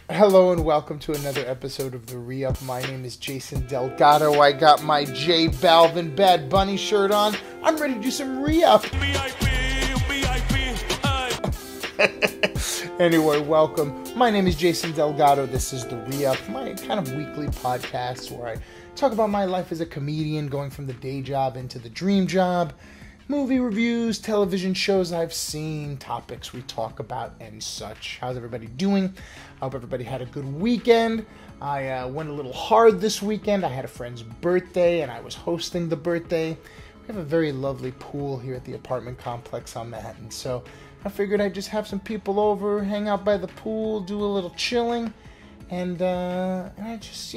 Hello and welcome to another episode of the ReUp. My name is Jason Delgado. I got my J Balvin Bad Bunny shirt on. I'm ready to do some ReUp. Anyway, welcome. My name is Jason Delgado. This is the ReUp, my kind of weekly podcast where I talk about my life as a comedian, going from the day job into the dream job, movie reviews, television shows I've seen, topics we talk about, and such. How's everybody doing? I hope everybody had a good weekend. I went a little hard this weekend. I had a friend's birthday, and I was hosting the birthday. We have a very lovely pool here at the apartment complex on Manhattan, so I figured I'd just have some people over, hang out by the pool, do a little chilling, and I just,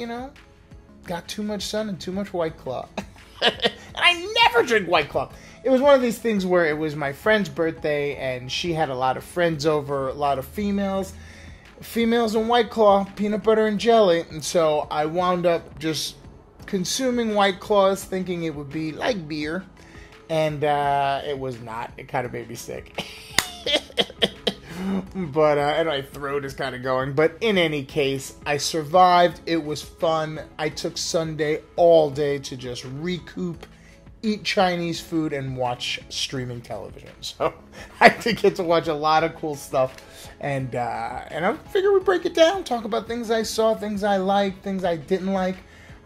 got too much sun and too much White Claw. And I never drink White Claw. It was one of these things where it was my friend's birthday, and she had a lot of friends over, a lot of females and White Claw, peanut butter and jelly, and so I wound up just consuming White Claws thinking it would be like beer, and it was not. It kind of made me sick. But, and my throat is kind of going, but in any case, I survived. It was fun. I took Sunday all day to just recoup, eat Chinese food, and watch streaming television. So I did get to watch a lot of cool stuff, and I figure we break it down, talk about things I saw, things I liked, things I didn't like.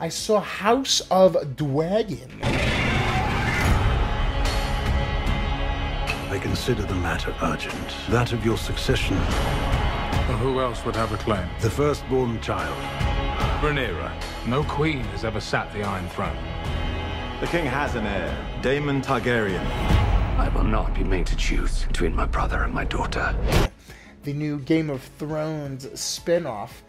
I saw House of Dragon. I consider the matter urgent. That of your succession. Well, who else would have a claim? The firstborn child. Rhaenyra. No queen has ever sat the Iron Throne. The king has an heir, Daemon Targaryen. I will not be made to choose between my brother and my daughter. The new Game of Thrones spin-off.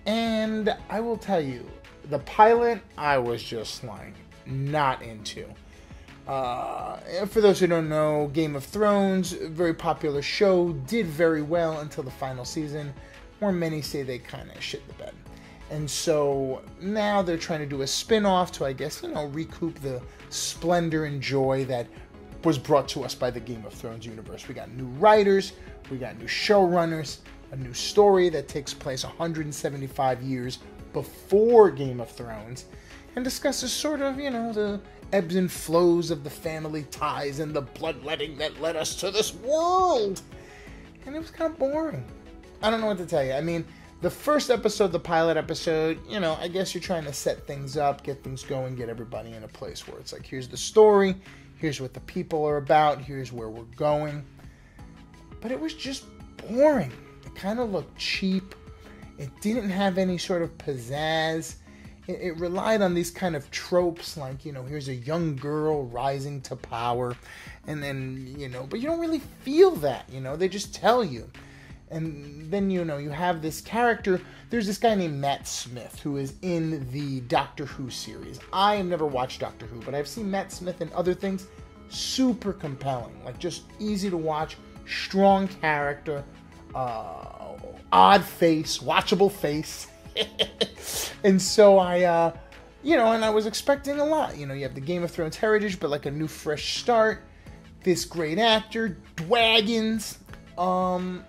And I will tell you, the pilot I was just not into. For those who don't know, Game of Thrones, very popular show, did very well until the final season, where many say they kind of shit the bed. And so now they're trying to do a spin-off to, I guess, recoup the splendor and joy that was brought to us by the Game of Thrones universe. We got new writers, we got new showrunners, a new story that takes place 175 years before Game of Thrones, and discusses sort of, the ebbs and flows of the family ties and the bloodletting that led us to this world. And it was kind of boring. I don't know what to tell you. I mean, the first episode, the pilot episode, I guess you're trying to set things up, get things going, get everybody in a place where it's like, here's the story, here's what the people are about, here's where we're going. But it was just boring. It kind of looked cheap. It didn't have any sort of pizzazz. It relied on these kind of tropes like, here's a young girl rising to power, and then, but you don't really feel that, they just tell you. And then, you have this character, there's this guy named Matt Smith who is in the Doctor Who series. I have never watched Doctor Who, but I've seen Matt Smith in other things. Super compelling, just easy to watch, strong character, odd face, watchable face. And so I, and I was expecting a lot. You have the Game of Thrones heritage, but a new fresh start. This great actor, dragons. And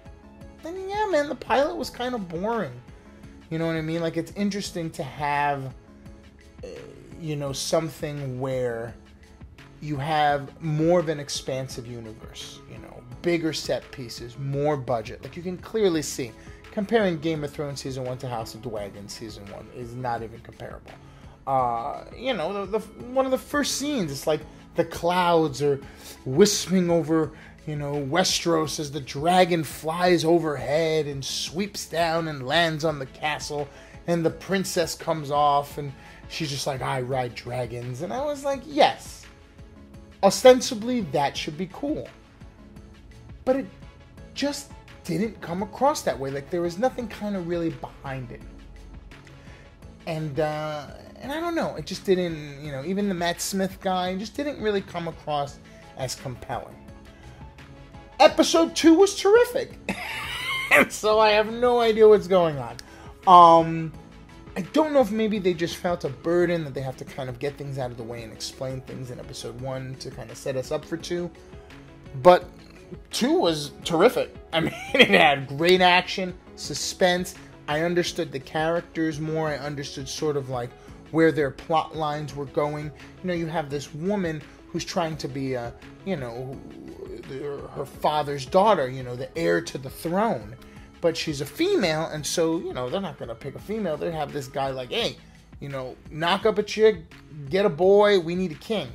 yeah, man, the pilot was kind of boring. You know what I mean? It's interesting to have, something where you have more of an expansive universe. Bigger set pieces, more budget. You can clearly see. Comparing Game of Thrones Season 1 to House of Dragon Season 1 is not even comparable. One of the first scenes, it's like the clouds are wisping over, Westeros as the dragon flies overhead and sweeps down and lands on the castle, and the princess comes off, and she's just like, I ride dragons. And I was like, yes, ostensibly that should be cool. But it just didn't come across that way. There was nothing kind of really behind it. And I don't know, it just didn't, even the Matt Smith guy just didn't really come across as compelling. Episode 2 was terrific. And so I have no idea what's going on. I don't know if maybe they just felt a burden that they have to kind of get things out of the way and explain things in episode 1 to kind of set us up for 2. But 2 was terrific. I mean, it had great action, suspense, I understood the characters more. I understood sort of like where their plot lines were going. You know, you have this woman who's trying to be her father's daughter, you know, the heir to the throne. But she's a female, and so, you know, they're not going to pick a female. They have this guy like, hey, you know, knock up a chick, get a boy, we need a king.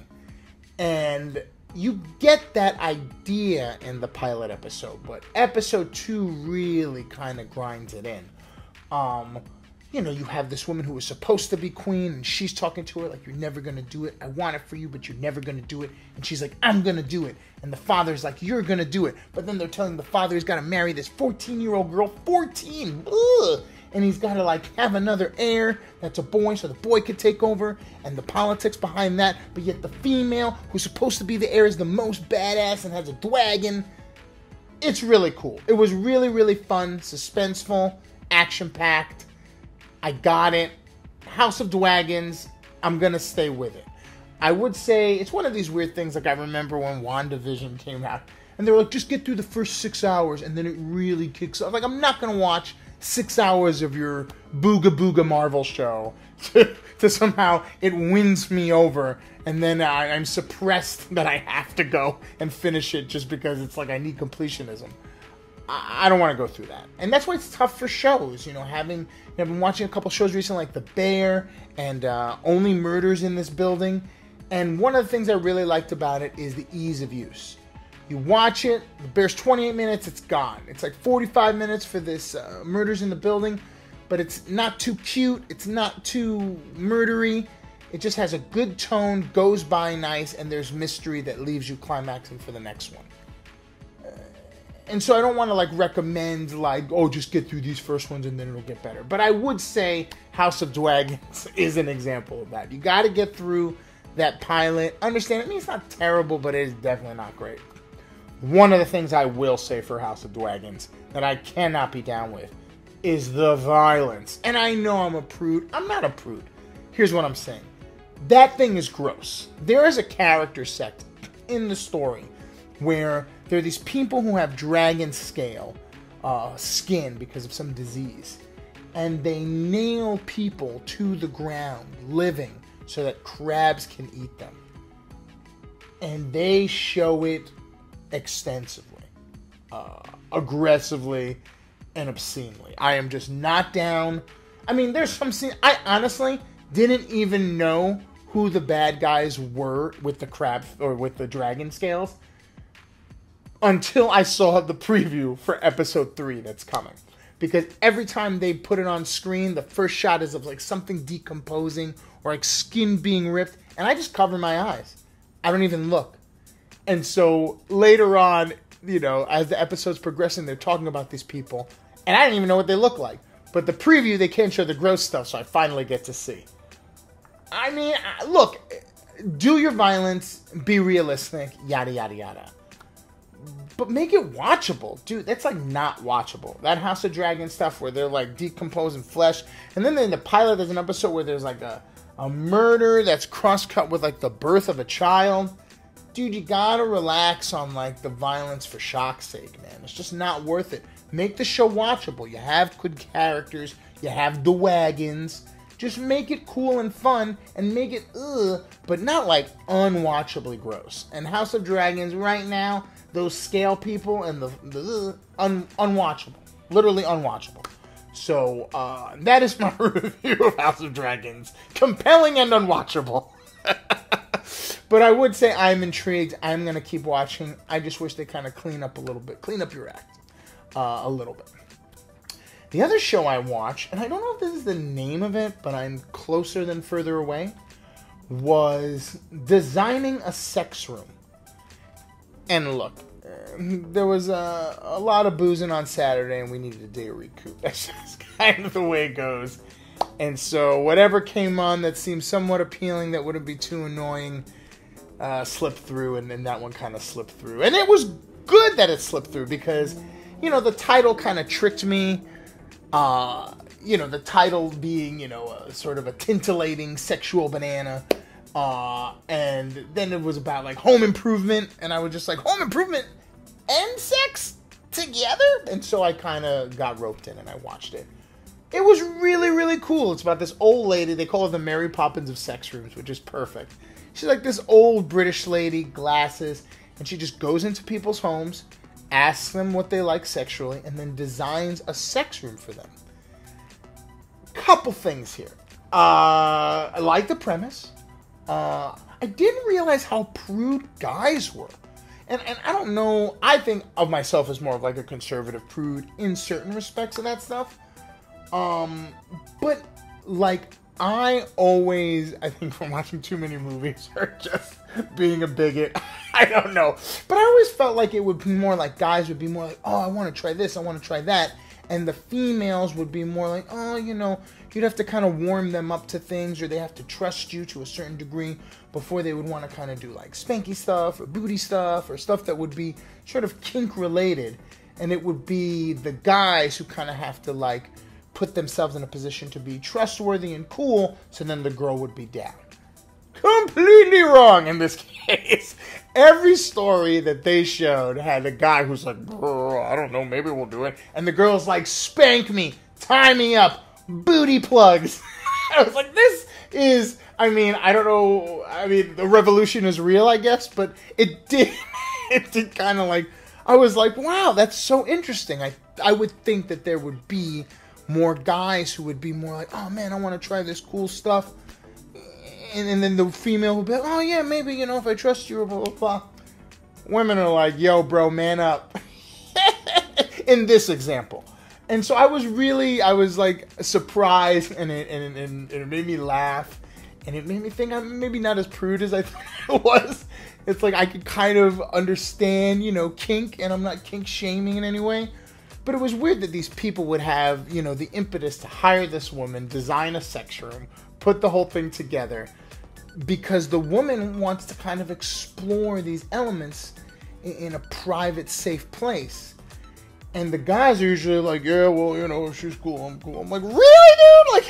And you get that idea in the pilot episode, but episode 2 really kind of grinds it in. You know, you have this woman who was supposed to be queen, and she's talking to her like, you're never going to do it. I want it for you, but you're never going to do it. And she's like, I'm going to do it. And the father's like, you're going to do it. But then they're telling the father he's got to marry this 14-year-old girl. 14! Ugh! And he's got to, like, have another heir that's a boy so the boy could take over, and the politics behind that. But yet the female who's supposed to be the heir is the most badass and has a dragon. It's really cool. It was really, really fun, suspenseful, action-packed. I got it. House of Dragons, I'm going to stay with it. I would say it's one of these weird things, like I remember when WandaVision came out, and they were like, just get through the first 6 hours, and then it really kicks off. Like, I'm not going to watch 6 hours of your Booga Booga Marvel show to somehow it wins me over, and then I'm suppressed that I have to go and finish it just because it's like I need completionism. I don't want to go through that. And that's why it's tough for shows. You know, I've been watching a couple shows recently, like The Bear and Only Murders in This Building. And one of the things I really liked about it is the ease of use. You watch it, The Bear's 28 minutes, it's gone. It's like 45 minutes for this Murders in the Building, but it's not too cute, it's not too murdery. It just has a good tone, goes by nice, and there's mystery that leaves you climaxing for the next one. And so I don't want to like recommend like, oh, just get through these first ones and then it'll get better. But I would say House of Dragons is an example of that. You got to get through that pilot. Understand, I mean, it's not terrible, but it is definitely not great. One of the things I will say for House of Dragons that I cannot be down with is the violence. And I know I'm a prude. I'm not a prude. Here's what I'm saying. That thing is gross. There is a character set in the story where there are these people who have dragon scale skin because of some disease. And they nail people to the ground, living, so that crabs can eat them. And they show it extensively, aggressively, and obscenely. I am just not down. I mean, there's some scene. I honestly didn't even know who the bad guys were with the crab or with the dragon scales until I saw the preview for episode 3 that's coming. Because every time they put it on screen, the first shot is of like something decomposing or like skin being ripped, and I just cover my eyes. I don't even look. And so later on, you know, as the episode's progressing, they're talking about these people, and I didn't even know what they look like. But the preview, they can't show the gross stuff, so I finally get to see. I mean, look, do your violence, be realistic, yada, yada, yada. But make it watchable. Dude, that's like not watchable. That House of Dragon stuff where they're like decomposing flesh. And then in the pilot, there's an episode where there's like a murder that's cross-cut with like the birth of a child. Dude, you gotta relax on like the violence for shock's sake, man. It's just not worth it. Make the show watchable. You have good characters. You have the wagons. Just make it cool and fun and make it but not like unwatchably gross. And House of Dragons right now, those scale people and the unwatchable. Literally unwatchable. So, that is my review of House of Dragons. Compelling and unwatchable. But I would say I'm intrigued. I'm going to keep watching. I just wish they kind of clean up a little bit. Clean up your act. A little bit. The other show I watched, and I don't know if this is the name of it, but I'm closer than further away, was Designing a Sex Room. And look, there was a lot of boozing on Saturday, and we needed a day of recoup. That's just kind of the way it goes. And so whatever came on that seemed somewhat appealing, that wouldn't be too annoying, slipped through, and then that one kind of slipped through. And it was good that it slipped through because, you know, the title kind of tricked me. You know, the title being, you know, sort of a tintillating sexual banana. And then it was about like home improvement, and I was just like, home improvement and sex together? And so I kind of got roped in and I watched it. It was really, really cool. It's about this old lady. They call her the Mary Poppins of sex rooms, which is perfect. She's like this old British lady, glasses, and she just goes into people's homes, asks them what they like sexually, and then designs a sex room for them. Couple things here. I like the premise. I didn't realize how prude guys were. And I don't know, I think of myself as more of like a conservative prude in certain respects of that stuff. But like I think from watching too many movies or just being a bigot, I don't know. But I always felt like it would be more like guys would be more like, oh, I want to try this, I want to try that. And the females would be more like, oh, you know, you'd have to kind of warm them up to things, or they have to trust you to a certain degree before they would want to kind of do like spanky stuff or booty stuff or stuff that would be sort of kink related. And it would be the guys who kind of have to like put themselves in a position to be trustworthy and cool, so then the girl would be down. Completely wrong in this case. Every story that they showed had a guy who's like, I don't know, maybe we'll do it. And the girl's like, spank me, tie me up, booty plugs. I was like, this is, I mean, I don't know. I mean, the revolution is real, I guess, but it did kind of like, I was like, wow, that's so interesting. I would think that there would be more guys who would be more like, oh man, I want to try this cool stuff. And then the female would be like, oh yeah, maybe, you know, if I trust you, blah, blah, blah. Women are like, yo, bro, man up. In this example. And so I was like surprised, and it made me laugh. And it made me think I'm maybe not as prude as I thought it was. It's like I could kind of understand, you know, kink, and I'm not kink shaming in any way. But it was weird that these people would have, you know, the impetus to hire this woman, design a sex room, put the whole thing together, because the woman wants to kind of explore these elements in a private, safe place. And the guys are usually like, yeah, well, you know, she's cool, I'm cool. I'm like, really, dude? Like,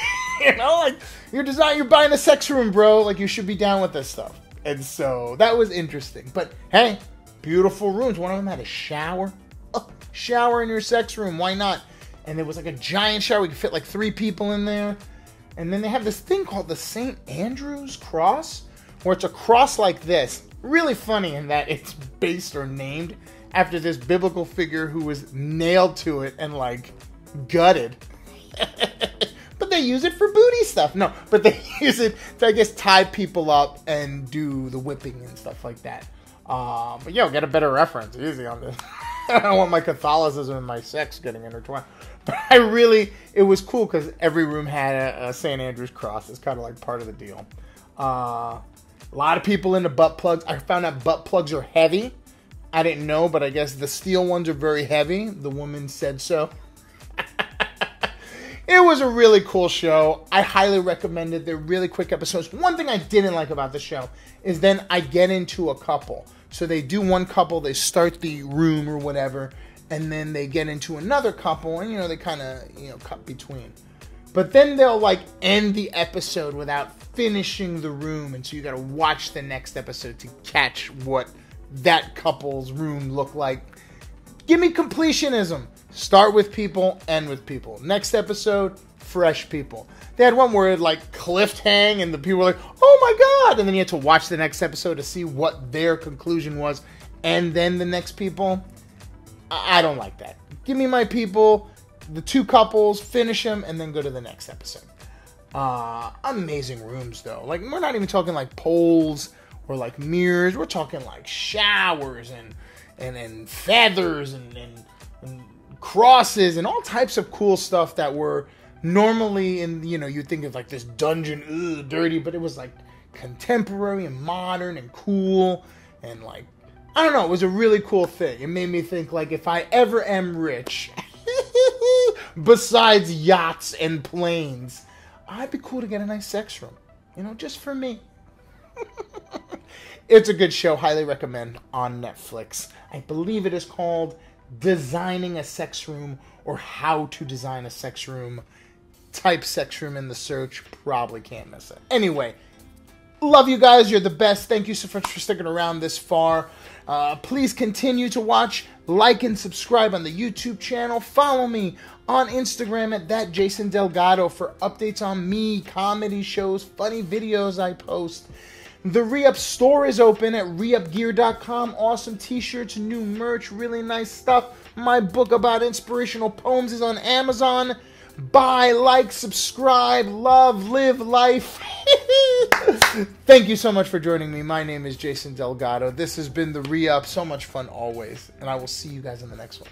you know, like, you're buying a sex room, bro. Like, you should be down with this stuff. And so that was interesting. But hey, beautiful rooms. One of them had a shower. Oh, shower in your sex room. Why not? And there was like a giant shower. We could fit like 3 people in there. And then they have this thing called the St. Andrew's cross, where it's a cross like this. Really funny in that it's based or named after this biblical figure who was nailed to it and like gutted. But they use it for booty stuff. No, but they use it to, I guess, tie people up and do the whipping and stuff like that. But yo, get a better reference. Easy on this. I don't want my Catholicism and my sex getting intertwined. But it was cool because every room had a St. Andrew's cross. It's kind of like part of the deal. A lot of people into butt plugs. I found out butt plugs are heavy. I didn't know, but I guess the steel ones are very heavy. The woman said so. It was a really cool show. I highly recommend it. They're really quick episodes. One thing I didn't like about the show is then I get into a couple. So they do one couple, they start the room or whatever, and then they get into another couple, and, you know, they kind of, you know, cut between. But then they'll, like, end the episode without finishing the room, and so you got to watch the next episode to catch what that couple's room looked like. Give me completionism. Start with people, end with people. Next episode, fresh people. They had one where it, like, cliff hang, and the people were like, oh my god! And then you had to watch the next episode to see what their conclusion was, and then the next people. I don't like that. Give me my people, the 2 couples, finish them, and then go to the next episode. Amazing rooms, though. Like, we're not even talking, like, poles or, like, mirrors. We're talking, like, showers and feathers and crosses and all types of cool stuff that were normally in, you know, you'd think of like this dungeon, dirty, but it was like contemporary and modern and cool and like, I don't know, it was a really cool thing. It made me think like, if I ever am rich, besides yachts and planes, I'd be cool to get a nice sex room, you know, just for me. It's a good show, highly recommend, on Netflix. I believe it is called Designing a Sex Room, or How to Design a Sex Room. Type sex room in the search, probably can't miss it. Anyway, Love you guys. You're the best. Thank you so much for sticking around this far. Please continue to watch, like, and subscribe on the YouTube channel. Follow me on Instagram at @JasonDelgado for updates on me, comedy shows, funny videos I post. The ReUp store is open at reupgear.com. Awesome t-shirts, new merch, really nice stuff. My book about inspirational poems is on Amazon. Buy, like, subscribe, love, live life. Thank you so much for joining me. My name is Jason Delgado. This has been the ReUp. So much fun always. And I will see you guys in the next one.